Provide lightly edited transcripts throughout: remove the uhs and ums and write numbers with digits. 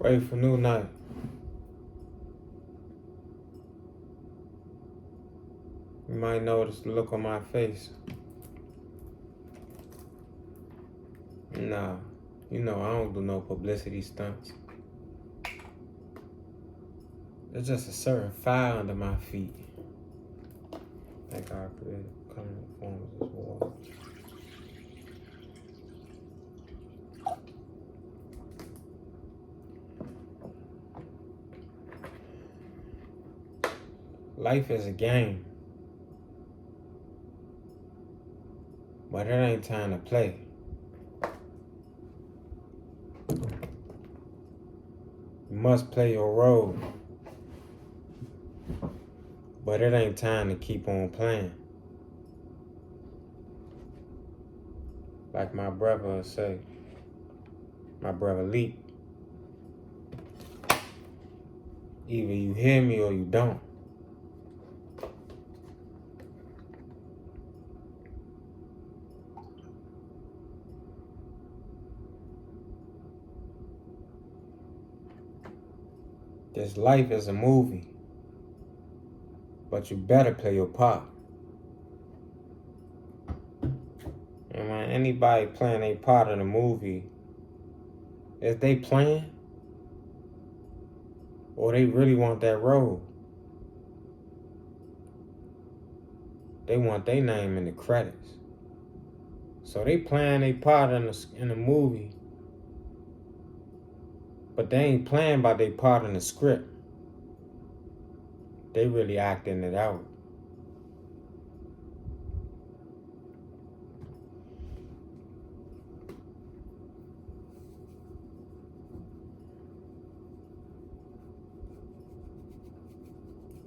Grateful new night. You might notice the look on my face. Nah, I don't do no publicity stunts. There's just a certain fire under my feet. Thank God created coming in the form of this water. Life is a game, but it ain't time to play. You must play your role, but it ain't time to keep on playing. Like my brother would say, my brother Lee, either you hear me or you don't. This life is a movie, but you better play your part. And when anybody playing a part of the movie, is they playing or they really want that role? They want their name in the credits. So they playing a part in the movie, but they ain't playing by their part in the script. They really acting it out.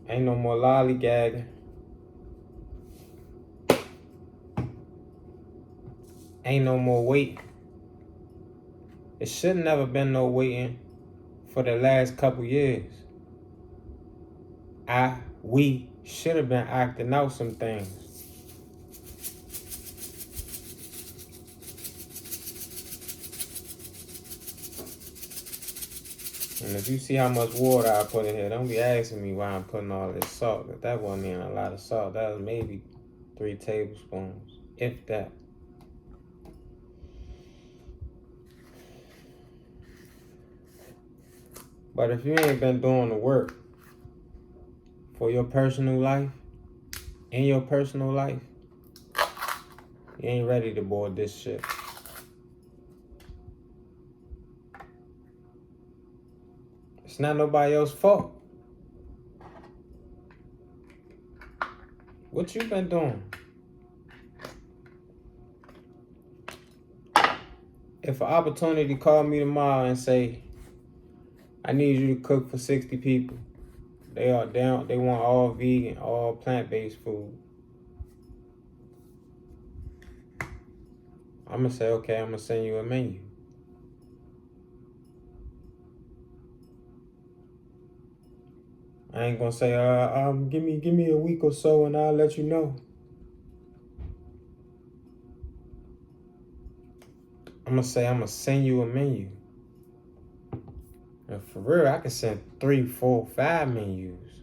Ain't no more lollygagging. Ain't no more waiting. It should never been no waiting for the last couple years. We should have been acting out some things. And if you see how much water I put in here, don't be asking me why I'm putting all this salt. That wasn't even a lot of salt. That was maybe 3 tablespoons, if that. But if you ain't been doing the work for your personal life, in your personal life, you ain't ready to board this shit. It's not nobody else's fault. What you been doing? If an opportunity called me tomorrow and say, I need you to cook for 60 people. They are down. They want all vegan, all plant-based food. I'm gonna say, okay, I'm gonna send you a menu. I ain't gonna say, give me a week or so and I'll let you know. I'm gonna say, I'm gonna send you a menu. And for real, I can send 3, 4, 5 menus.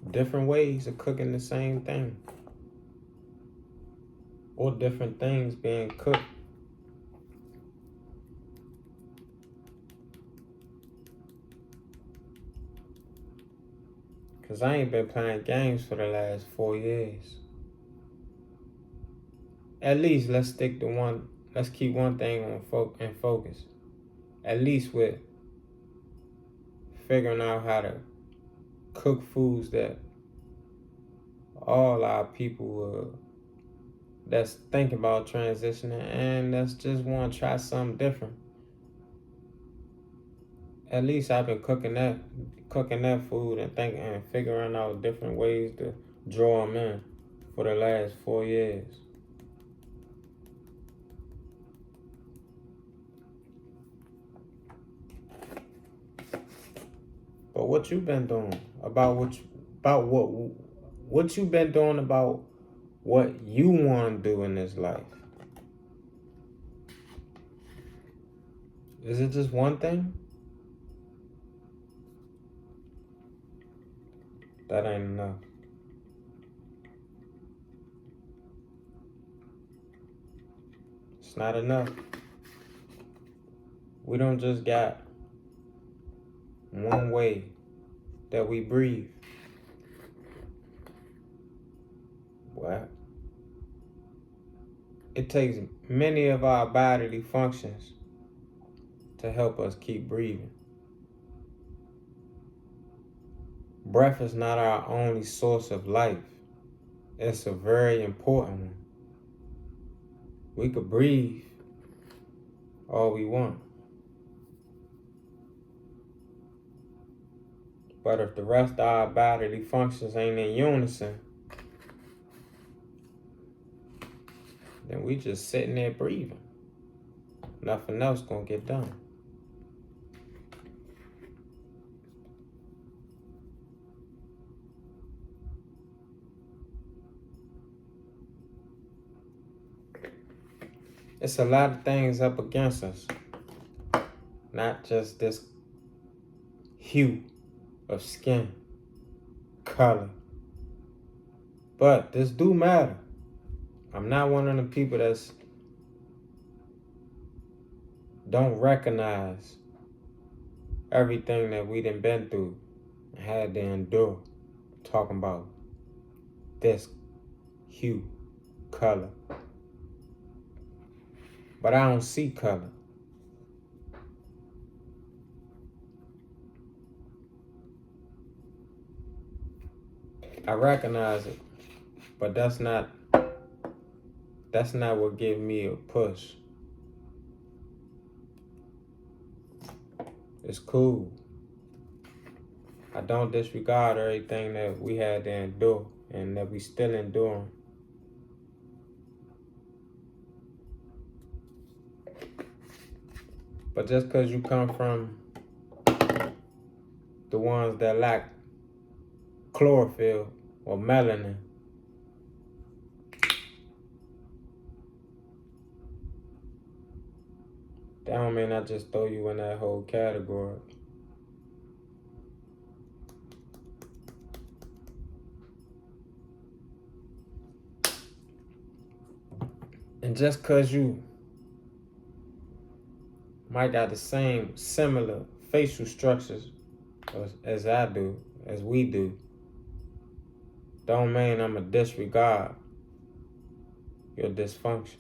Different ways of cooking the same thing. Or different things being cooked. Cause I ain't been playing games for the last 4 years. At least let's stick to one. Let's keep one thing in focus. At least with figuring out how to cook foods that all our people that's thinking about transitioning and that's just want to try something different. At least I've been cooking that food and thinking and figuring out different ways to draw them in for the last 4 years. But what you been doing about what you been doing about what you want to do in this life? Is it just one thing? That ain't enough. It's not enough. We don't just got one way that we breathe. Well, it takes many of our bodily functions to help us keep breathing. Breath is not our only source of life. It's a very important one. We could breathe all we want. But if the rest of our bodily functions ain't in unison, then we just sitting there breathing. Nothing else gonna get done. It's a lot of things up against us. Not just this hue of skin, color. But this do matter. I'm not one of the people that's don't recognize everything that we done been through and had to endure. Talking about this hue, color. But I don't see color. I recognize it, but that's not what gave me a push. It's cool. I don't disregard everything that we had to endure and that we still enduring. But just because you come from the ones that lack chlorophyll or melanin, that don't mean I just throw you in that whole category. And just because you might got the same similar facial structures as I do, as we do, don't mean I'm going to disregard your dysfunction.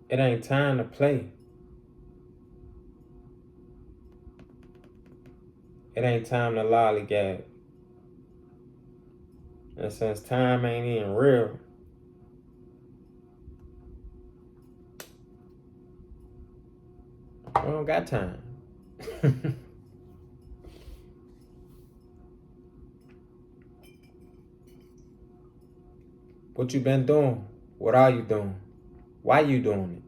It ain't time to play. It ain't time to lollygag. And since time ain't even real, we don't got time. What you been doing? What are you doing? Why you doing it?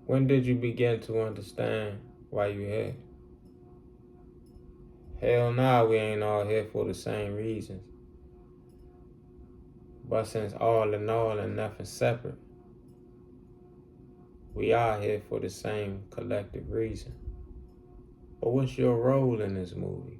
When did you begin to understand why you here? Hell nah, we ain't all here for the same reasons. But since all in all and nothing separate, we are here for the same collective reason. But what's your role in this movie?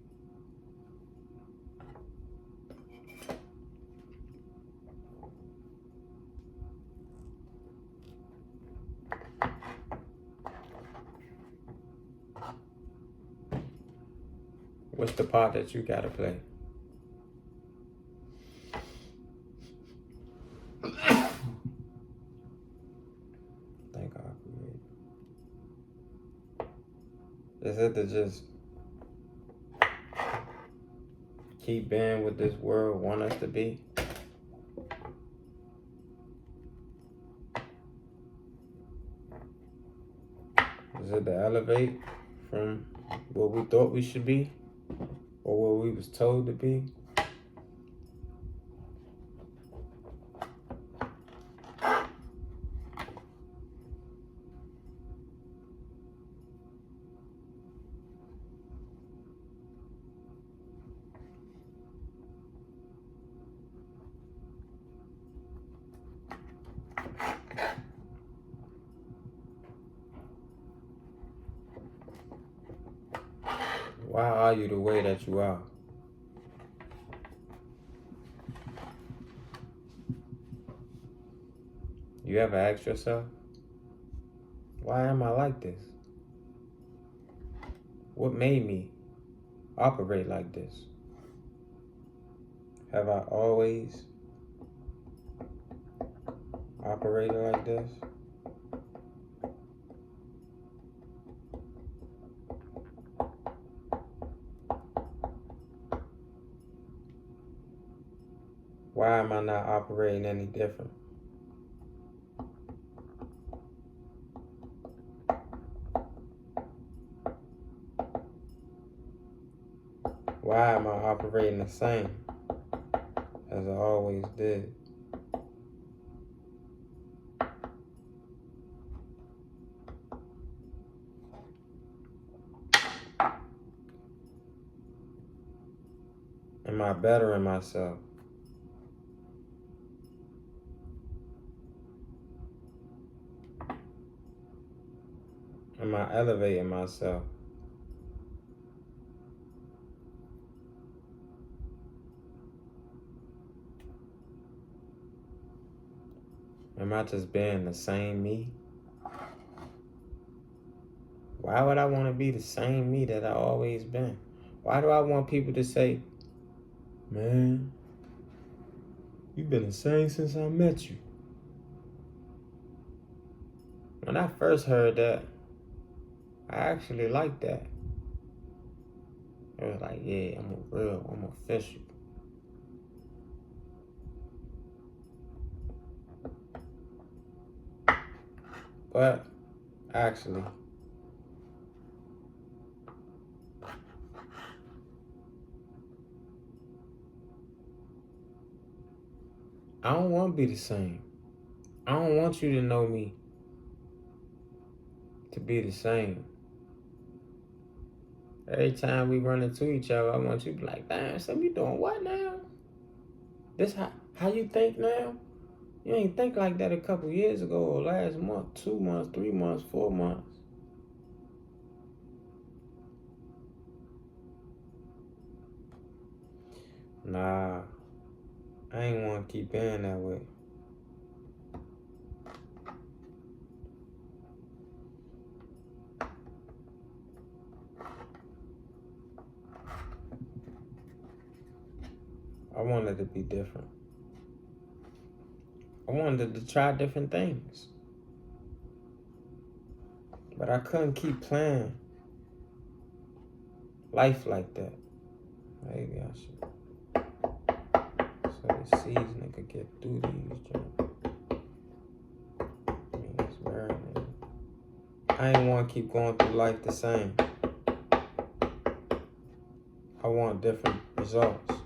What's the part that you gotta play? Thank God for it. Is it to just keep being what this world want us to be? Is it to elevate from what we thought we should be or what we was told to be? Why are you the way that you are? You ever ask yourself, why am I like this? What made me operate like this? Have I always operated like this? Why am I not operating any different? Why am I operating the same as I always did? Am I bettering myself? Am I elevating myself? Am I just being the same me? Why would I want to be the same me that I always been? Why do I want people to say, man, you've been the same since I met you? When I first heard that, I actually liked that. It was like, yeah, I'm official. But actually, I don't want to be the same. I don't want you to know me to be the same. Every time we run into each other, I want you to be like, damn, so you doing what now? This how you think now? You ain't think like that a couple years ago or last month, 2 months, 3 months, 4 months. Nah, I ain't want to keep being that way. I wanted to be different. I wanted to try different things. But I couldn't keep playing life like that. Maybe I should. So the season could get through these joints. I mean, it's rare, man. I ain't want to keep going through life the same. I want different results.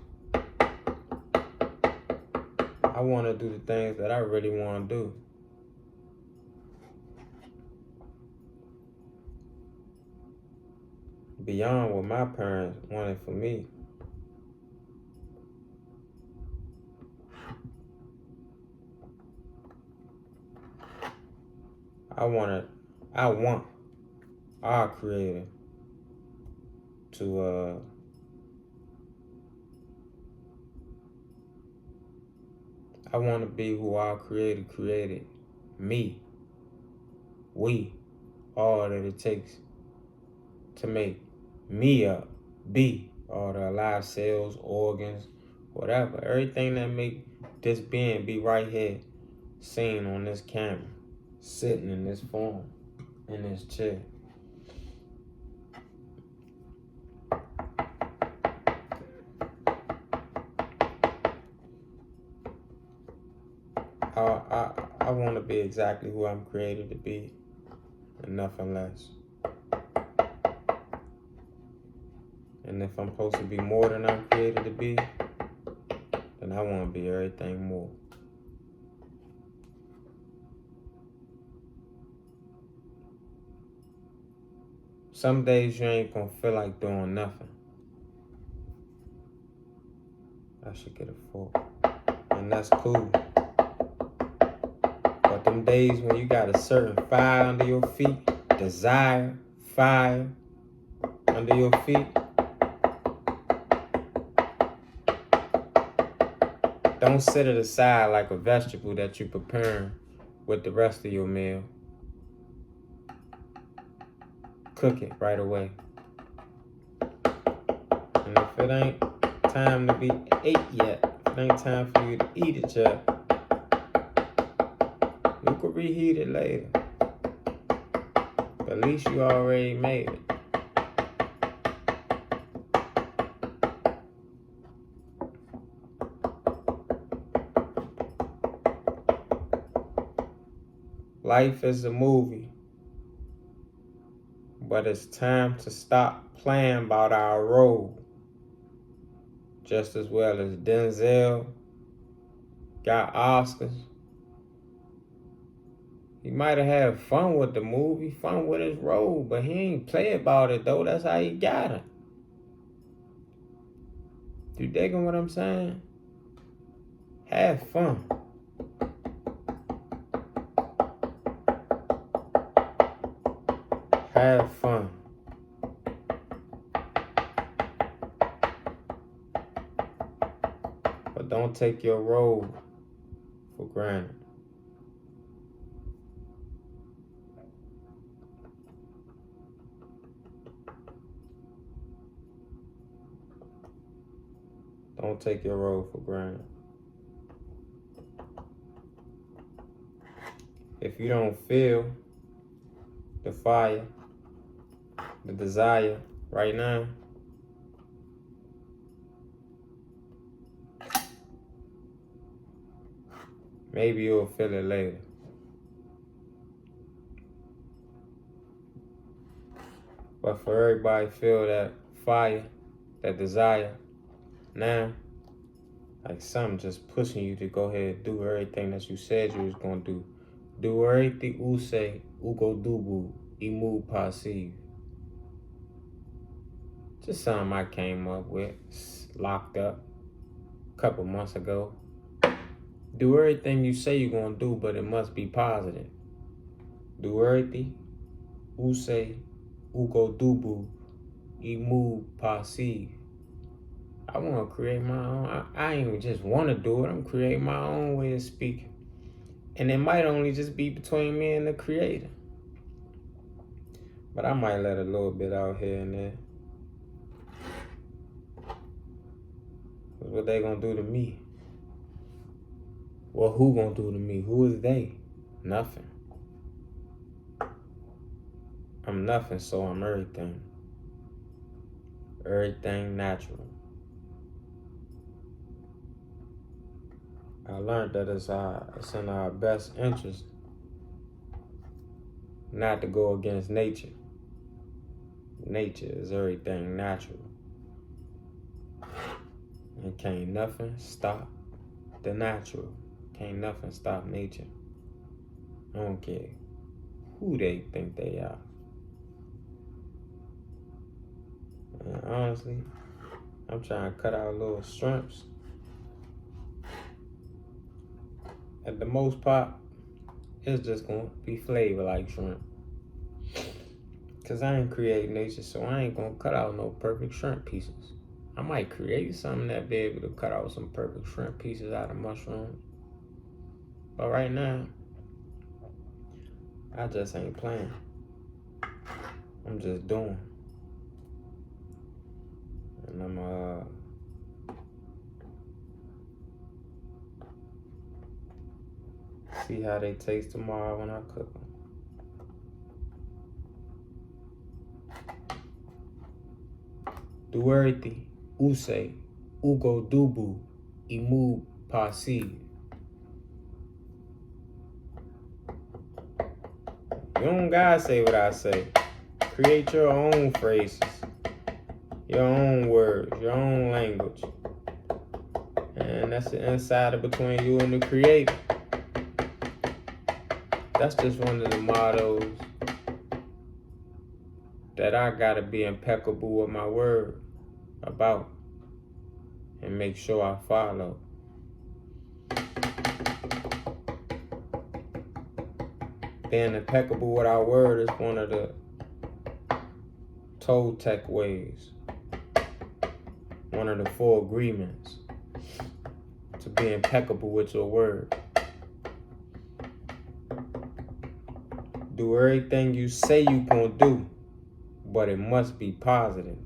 I want to do the things that I really want to do. Beyond what my parents wanted for me. I want our Creator to I want to be who our Creator created me. We, all that it takes to make me up, be all the alive cells, organs, whatever. Everything that make this being be right here, seen on this camera, sitting in this form, in this chair. I want to be exactly who I'm created to be, and nothing less. And if I'm supposed to be more than I'm created to be, then I want to be everything more. Some days you ain't gonna feel like doing nothing. I should get a fork. And that's cool. But them days when you got a certain fire under your feet, desire, fire under your feet, don't set it aside like a vegetable that you're preparing with the rest of your meal. Cook it right away. And if it ain't time to be ate yet, if it ain't time for you to eat it yet, you can reheat it later. But at least you already made it. Life is a movie, but it's time to stop playing about our role. Just as well as Denzel got Oscars. He might have had fun with the movie, fun with his role, but he ain't play about it though. That's how he got it. You digging what I'm saying? Have fun. Have fun. But don't take your role for granted. Don't take your role for granted. If you don't feel the fire, the desire right now, maybe you'll feel it later. But for everybody feel that fire, that desire now, like something just pushing you to go ahead and do everything that you said you was gonna do. Do everything you say, ugo dubu, imu pasive. Just something I came up with, locked up a couple months ago. Do everything you say you're gonna do, but it must be positive. Do everything you say, ugo dubu, imu pasive. I want to create my own. I ain't just want to do it. I'm creating my own way of speaking. And it might only just be between me and the creator. But I might let a little bit out here and there. That's what they gonna do to me. Well, who gonna do to me? Who is they? Nothing. I'm nothing, so I'm everything. Everything natural. I learned that it's in our best interest not to go against nature. Nature is everything natural. And can't nothing stop the natural. Can't nothing stop nature. I don't care who they think they are. And honestly, I'm trying to cut out little shrimps. At the most part, it's just gonna be flavor like shrimp. Cause I ain't create nature, so I ain't gonna cut out no perfect shrimp pieces. I might create something that be able to cut out some perfect shrimp pieces out of mushrooms. But right now, I just ain't playing. I'm just doing. And I'm see how they taste tomorrow when I cook them. Duerti, use, ugo dubu, imu pasive. You don't gotta say what I say. Create your own phrases, your own words, your own language. And that's the insider between you and the creator. That's just one of the mottos that I gotta be impeccable with my word about and make sure I follow. Being impeccable with our word is one of the Toltec ways, one of the 4 agreements to be impeccable with your word. Do everything you say you gonna do, but it must be positive.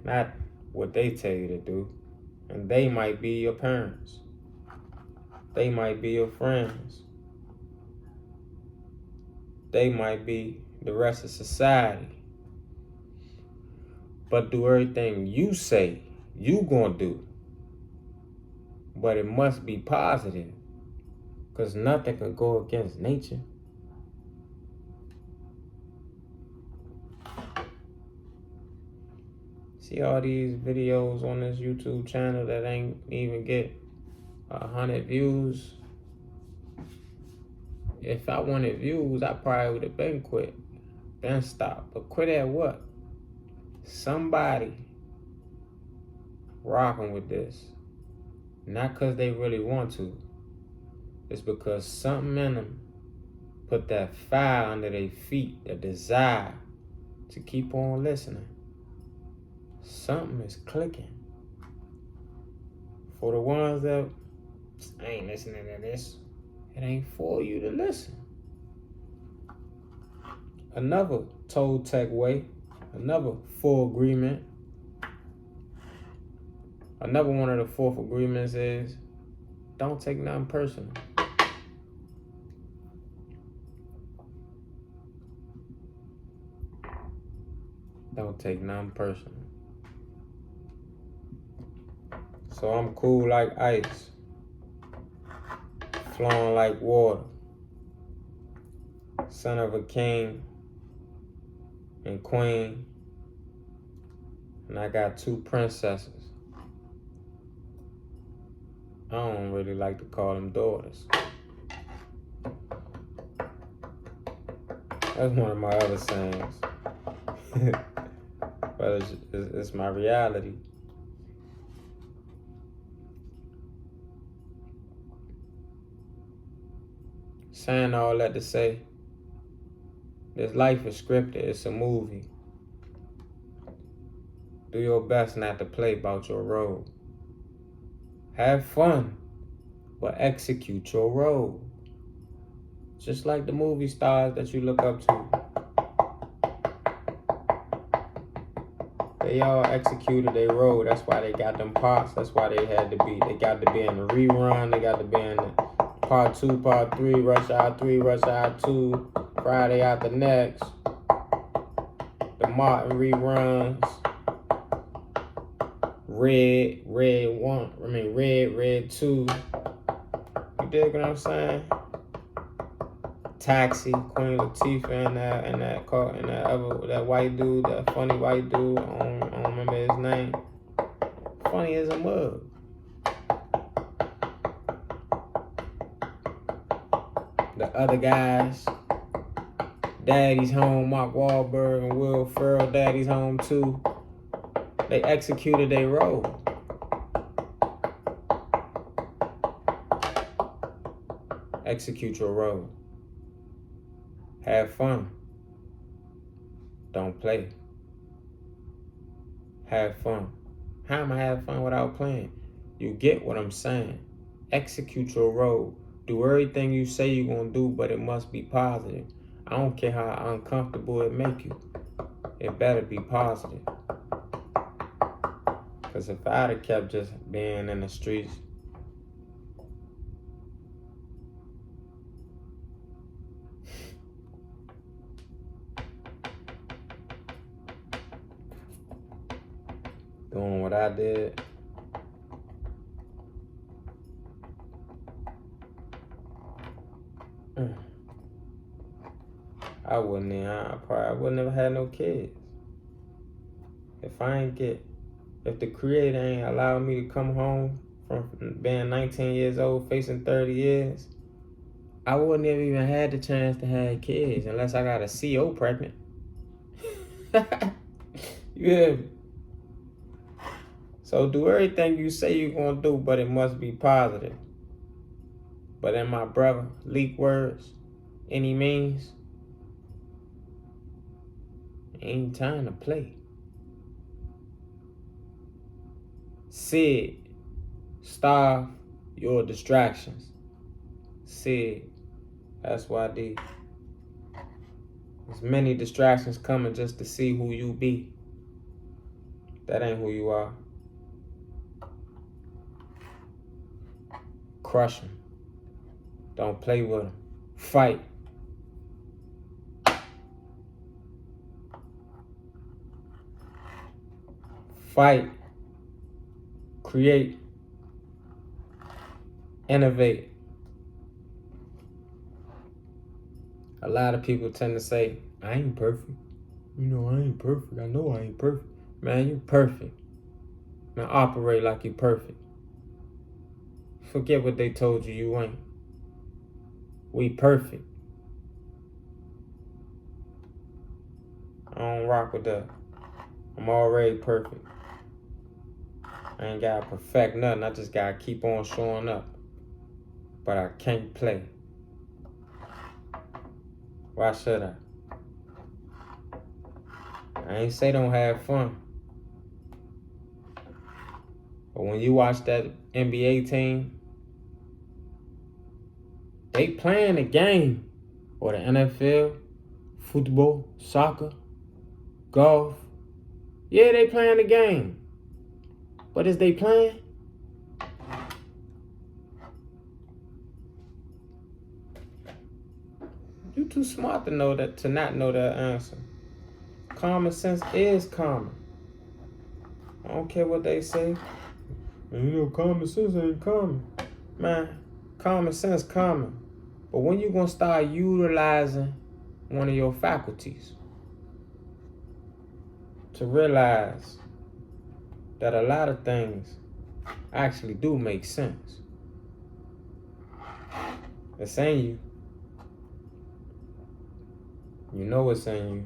Not what they tell you to do. And they might be your parents. They might be your friends. They might be the rest of society. But do everything you say you gonna do, but it must be positive, because nothing can go against nature. See all these videos on this YouTube channel that ain't even get 100 views. If I wanted views, I probably would have been quit, been stopped. But quit at what? Somebody rocking with this, not because they really want to. It's because something in them put that fire under their feet, the desire to keep on listening. Something is clicking. For the ones that ain't listening to this, it ain't for you to listen. Another Toltec way, another 4 agreement. Another one of the 4th agreements is don't take nothing personal. Don't take nothing personal. So I'm cool like ice, flowing like water, son of a king and queen, and I got 2 princesses. I don't really like to call them daughters. That's one of my other sayings. But it's my reality. Saying all that to say, this life is scripted. It's a movie. Do your best not to play about your role. Have fun, but execute your role. Just like the movie stars that you look up to. They all executed their role. That's why they got them parts. That's why they had to be. They got to be in the rerun. They got to be in the part 2, part 3, Rush Hour 3, Rush Hour 2, Friday After Next, the Martin reruns, Red 1, Red 2. You dig what I'm saying? Taxi, Queen Latifah, and that white dude, that funny white dude. I don't remember his name. Funny as a mug. The other guys, Daddy's Home, Mark Wahlberg and Will Ferrell, Daddy's Home too. They executed their role. Execute your role. Have fun. Don't play. Have fun. How am I having fun without playing? You get what I'm saying. Execute your role. Do everything you say you're going to do, but it must be positive. I don't care how uncomfortable it make you. It better be positive. Because if I'd have kept just being in the streets, doing what I did, I wouldn't never had no kids. If the creator ain't allowed me to come home from being 19 years old, facing 30 years, I wouldn't have even had the chance to have kids unless I got a CO pregnant. You hear me? So do everything you say you're gonna do, but it must be positive. But in my brother, leak words, any means, ain't time to play. Sid, starve your distractions. Sid, that's why there's many distractions coming just to see who you be. That ain't who you are. Crush them. Don't play with them. Fight. Fight. Create. Innovate. A lot of people tend to say, I ain't perfect. You know, I ain't perfect. I know I ain't perfect. Man, you perfect. Man, operate like you perfect. Forget what they told you ain't. We perfect. I don't rock with that. I'm already perfect. I ain't gotta perfect nothing. I just gotta keep on showing up. But I can't play. Why should I? I ain't say don't have fun. But when you watch that NBA team, they playing the game. Or the NFL, football, soccer, golf. Yeah, they playing the game. But is they playing? You too smart to know that, to not know that answer. Common sense is common. I don't care what they say. You know, common sense ain't common. Man, common sense common. But when you gonna start utilizing one of your faculties to realize that a lot of things actually do make sense? It's in you. You know it's in you.